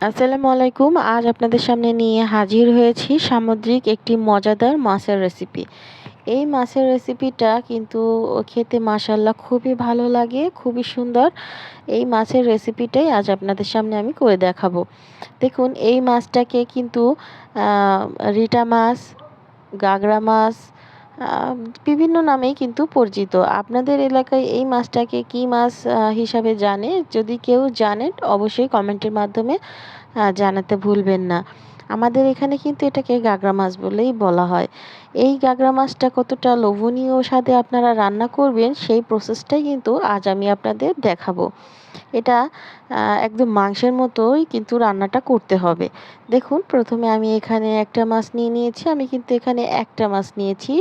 আসসালামু আলাইকুম। আজ আপনাদের সামনে নিয়ে হাজির হয়েছি সামুদ্রিক একটি মজাদার মাছের রেসিপি। এই মাছের রেসিপিটা কিন্তু খেতে মাশাআল্লাহ খুবই ভালো লাগে, খুবই সুন্দর। এই মাছের রেসিপিটাই আজ আপনাদের সামনে আমি করে দেখাবো। দেখুন এই মাছটাকে কিন্তু আ রিটা মাছ, গাগরা মাছ আ বিভিন্ন নামেই কিন্তু পরিচিত। আপনাদের এলাকায় এই মাছটাকে কি মাছ হিসাবে জানে? যদি কেউ জানেন অবশ্যই কমেন্টের মাধ্যমে জানাতে ভুলবেন না। আমাদের এখানে কিন্তু এটাকে গাগরা মাছ বলেই বলা হয়। এই গাগরা মাছটা কতটা লোভনীয় স্বাদে আপনারা রান্না করবেন সেই প্রসেসটাই কিন্তু আজ আমি আপনাদের দেখাবো। এটা একদম মাংসের মতোই কিন্তু রান্নাটা করতে হবে। দেখুন প্রথমে আমি এখানে একটা মাছ নিয়ে নিয়েছি। আমি কিন্তু এখানে একটা মাছ নিয়েছি।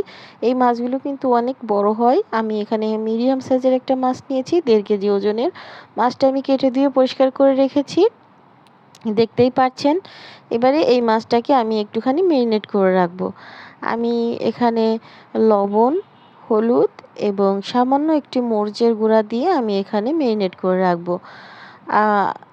এই মাছগুলো কিন্তু অনেক বড় হয়। আমি এখানে মিডিয়াম সাইজের একটা মাছ নিয়েছি ১.৫ কেজি ওজনের। মাছটা আমি কেটে ধুয়ে পরিষ্কার করে রেখেছি। দেখতেই পাচ্ছেন। এবারে এই মাছটাকে আমি একটুখানি মেরিনেট করে রাখবো। আমি এখানে লবণ, হলুদ এবং সামান্য একটি মরিচের গুঁড়া দিয়ে আমি এখানে মেরিনেট করে রাখবো। আ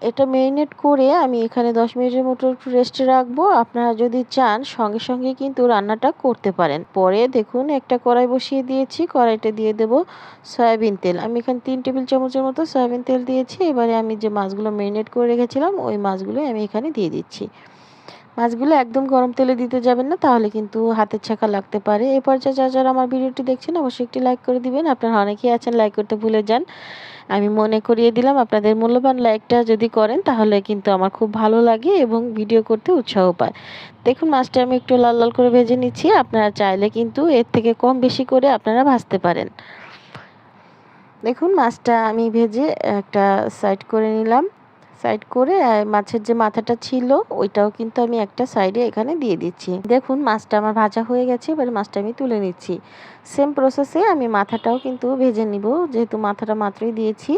এটা মেরিনেট করে আমি এখানে ১০ মিনিটের মতো একটু রেস্টে রাখবো। আপনারা যদি চান সঙ্গে, সঙ্গে কিন্তু রান্নাটা করতে পারেন। পরে দেখুন একটা কড়াই বসিয়ে দিয়েছি। কড়াইতে দিয়ে দেবো সয়াবিন তেল। আমি এখানে ৩ টেবিল চামচের মতো সয়াবিন তেল দিয়েছি। এবারে আমি যে মাছগুলো মেরিনেট করে রেখেছিলাম ওই মাছগুলোই আমি এখানে দিয়ে দিচ্ছি। মাছগুলো একদম গরম তেলে দিতে যাবেন না, তাহলে কিন্তু হাতের ছ্যাঁকা লাগতে পারে। এ পর্যায়ে যারা আমার ভিডিওটি দেখছেন অবশ্যই একটি লাইক করে দিবেন। আপনারা অনেকেই আছেন লাইক করতে ভুলে যান। আমি মনে করিয়ে দিলাম আপনাদের মূল্যবান লাইকটা যদি করেন তাহলে কিন্তু আমার খুব ভালো লাগে এবং ভিডিও করতে উৎসাহ পায়। দেখুন মাছটা আমি একটু লাল লাল করে ভেজে নিচ্ছি। আপনারা চাইলে কিন্তু এর থেকে কম বেশি করে আপনারা ভাজতে পারেন। দেখুন মাছটা আমি ভেজে একটা সাইড করে নিলাম। সাইড করে মাছের যে মাথাটা ছিল ওইটাও কিন্তু আমি একটা সাইডে এখানে দিয়ে দিচ্ছি। দেখুন মাছটা আমার ভাজা হয়ে গেছে। এবারে মাছটা আমি তুলে নিচ্ছি। সেম প্রসেসে আমি মাথাটাও কিন্তু ভেজে নিব। যেহেতু মাথাটা মাত্রই দিয়েছি।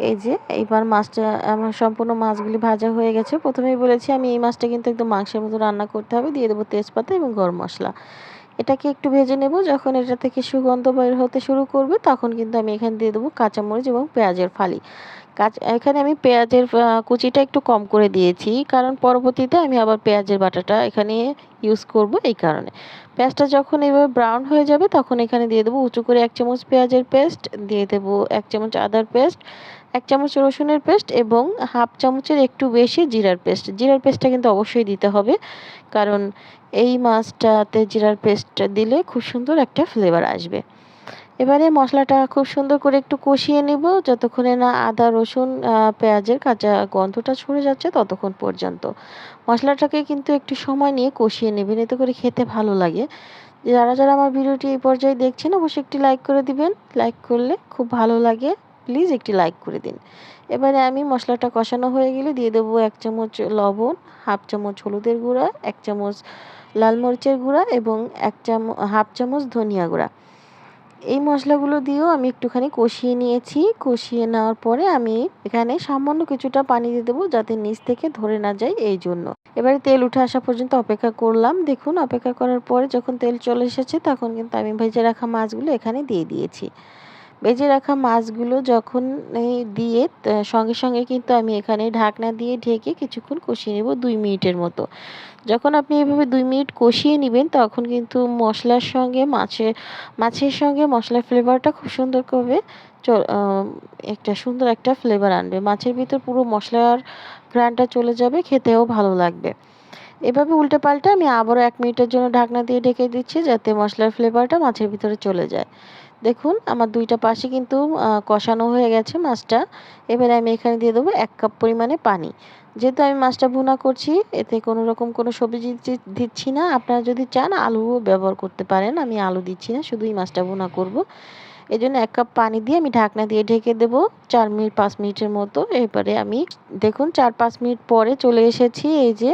এই যে এইবার মাছটা আমার সম্পূর্ণ মাছগুলি ভাজা হয়ে গেছে। প্রথমেই বলেছি আমি এই মাছটা কিন্তু একদম মাংসের মতো রান্না করতে হবে। দিয়ে দেবো তেজপাতা এবং গরম মসলা। এটাকে একটু ভেজে নেব। যখন এটা থেকে সুগন্ধ বের হতে শুরু করবে তখন কিন্তু আমি এখানে দিয়ে দেবো কাঁচামরিচ এবং পেঁয়াজের ফালি। এখানে আমি পেঁয়াজের কুচিটা একটু কম করে দিয়েছি। কারণ পরবর্তীতে আমি আবার পেঁয়াজের বাটাটা এখানে ইউজ করব এই কারণে। পেঁয়াজটা যখন এভাবে ব্রাউন হয়ে যাবে তখন এখানে দিয়ে দেবো উঁচু করে ১ চামচ পেঁয়াজের পেস্ট, দিয়ে দেবো ১ চামচ আদার পেস্ট, ১ চামচ রসুনের পেস্ট এবং হাফ চামচের একটু বেশি জিরার পেস্ট। জিরার পেস্টটা কিন্তু অবশ্যই দিতে হবে। কারণ এই মাছটাতে জিরার পেস্টটা দিলে খুব সুন্দর একটা ফ্লেভার আসবে। এবারে মশলাটা খুব সুন্দর করে একটু কষিয়ে নেব যতক্ষণে না আদা, রসুন, পেঁয়াজের কাঁচা গন্ধটা সরে যাচ্ছে ততক্ষণ পর্যন্ত। মশলাটাকে কিন্তু একটু সময় নিয়ে কষিয়ে নেবেন, এতে করে খেতে ভালো লাগে। যারা আমার ভিডিওটি এই পর্যায়ে দেখছেন অবশ্যই একটি লাইক করে দিবেন। লাইক করলে খুব ভালো লাগে। প্লিজ একটি লাইক করে দিন। এবারে আমি মশলাটা কষানো হয়ে গেলে দিয়ে দেবো ১ চামচ লবণ, হাফ চামচ হলুদের গুঁড়া, ১ চামচ লাল মরিচের গুঁড়া এবং হাফ চামচ ধনিয়া গুঁড়া। এই মশলাগুলো দিয়েও আমি একটুখানি কষিয়ে নিয়েছি। কষিয়ে নেওয়ার পরে আমি এখানে সামান্য কিছুটা পানি দিয়ে দেবো যাতে নিচ থেকে ধরে না যায় এইজন্য। এবারে তেল উঠে আসা পর্যন্ত অপেক্ষা করলাম। দেখুন অপেক্ষা করার পরে যখন তেল চলে এসেছে তখন কিন্তু আমি ভেজে রাখা মাছগুলো এখানে দিয়ে দিয়েছি। ভেজে রাখা মাছগুলো যখন দিয়ে সঙ্গে, সঙ্গে কিন্তু আমি এখানে ঢাকনা দিয়ে ঢেকে কিছুক্ষণ কষিয়ে নেব ২ মিনিটের মতো। যখন আপনি এভাবে ২ মিনিট কষিয়ে নিবেন তখন কিন্তু মশলার সঙ্গে মাছের সঙ্গে মশলার ফ্লেভারটা খুব সুন্দর করবে চ আ একটা সুন্দর একটা ফ্লেভার আনবে। মাছের ভিতর পুরো মশলার ঘ্রাণটা চলে যাবে, খেতেও ভালো লাগবে। এভাবে উল্টে পাল্টে আমি আবারও ১ মিনিটের জন্য ঢাকনা দিয়ে ঢেকে দিচ্ছি যাতে মশলার ফ্লেভারটা মাছের ভিতরে চলে যায়। দেখুন আমার ২ টা পাশে কিন্তু কষানো হয়ে গেছে মাছটা। এবারে আমি এখানে দিয়ে দেবো ১ কাপ পরিমাণে পানি। যেহেতু আমি মাছটা ভুনা করছি এতে কোনো রকম কোনো সবজি দিচ্ছি না। আপনারা যদি চান আলুও ব্যবহার করতে পারেন। আমি আলু দিচ্ছি না, শুধুই মাছটা ভুনা করব। এজন্য ১ কাপ পানি দিয়ে আমি ঢাকনা দিয়ে ঢেকে দেবো ৪ মিনিট ৫ মিনিটের মতো। এরপরে আমি দেখুন ৪-৫ মিনিট পরে চলে এসেছি এই যে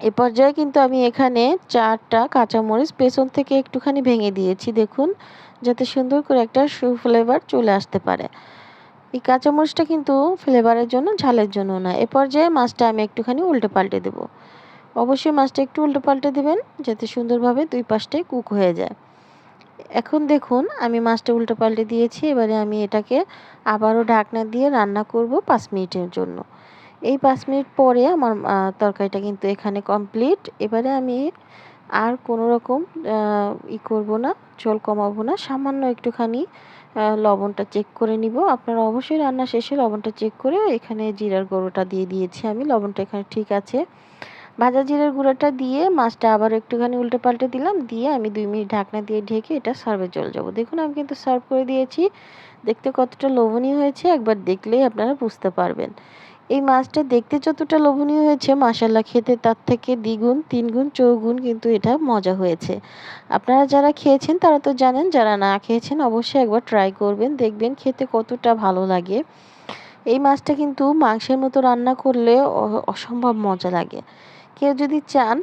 এ পর্যায়ে কিন্তু আমি এখানে ৪ টা কাঁচামরিচ পেছন থেকে একটুখানি ভেঙে দিয়েছি দেখুন, যাতে সুন্দর করে একটা ফ্লেভার চলে আসতে পারে। এই কাঁচামরিচটা কিন্তু ফ্লেভারের জন্য, ঝালের জন্য না। এ পর্যায়ে মাছটা আমি একটুখানি উল্টে পাল্টে দেবো। অবশ্যই মাছটা একটু উল্টে পাল্টে দিবেন যাতে সুন্দরভাবে ২ পাশটাই কুক হয়ে যায়। এখন দেখুন আমি মাছটা উল্টে পাল্টে দিয়েছি। এবারে আমি এটাকে আবারও ঢাকনা দিয়ে রান্না করব ৫ মিনিটের জন্য। এই 5 মিনিট পরে আমার তরকারিটা কিন্তু এখানে কমপ্লিট। এবারে আমি আর কোনো রকম করব না, ঝোল কমাবো না। সামান্য একটুখানি লবণটা চেক করে নিব। আপনারা অবশ্যই রান্না শেষে লবণটা চেক করে এখানে জিরার গুঁড়োটা দিয়ে দিয়েছি আমি। লবণটা এখানে ঠিক আছে। ভাজা জিরার গুঁড়োটা দিয়ে মাছটা আবার একটুখানি উল্টে পাল্টে দিলাম। দিয়ে আমি 2 মিনিট ঢাকনা দিয়ে ঢেকে এটা সার্ভে চলে যাব। দেখুন আমি কিন্তু সার্ভ করে দিয়েছি। দেখতে কতটা লোভনীয় হয়েছে একবার দেখলেই আপনারা বুঝতে পারবেন। এই মাছটা দেখতে যতটা লোভনীয় হয়েছে মাশাআল্লাহ খেতে তার থেকে দ্বিগুণ, তিনগুণ, চৌগুণ কিন্তু এটা মজা হয়েছে। আপনারা যারা খেয়েছেন তারা তো জানেন, যারা না খেয়েছেন অবশ্যই একবার ট্রাই করবেন। দেখবেন খেতে কতটা ভালো লাগে। এই মাছটা কিন্তু মাংসের মতো রান্না করলে অসম্ভব মজা লাগে। কেউ যদি চান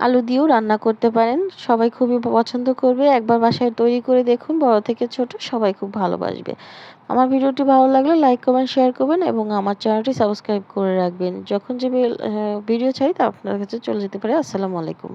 আলু দিয়েও রান্না করতে পারেন। সবাই খুবই পছন্দ করবে। একবার বাসায় তৈরি করে দেখুন, বড় থেকে ছোট সবাই খুব ভালোবাসবে। আমার ভিডিওটি ভালো লাগলে লাইক, কমেন্ট, শেয়ার করবেন এবং আমার চ্যানেলটি সাবস্ক্রাইব করে রাখবেন। যখন যে ভিডিও চাই তা আপনার কাছে চলে যেতে পারে। আসসালামু আলাইকুম।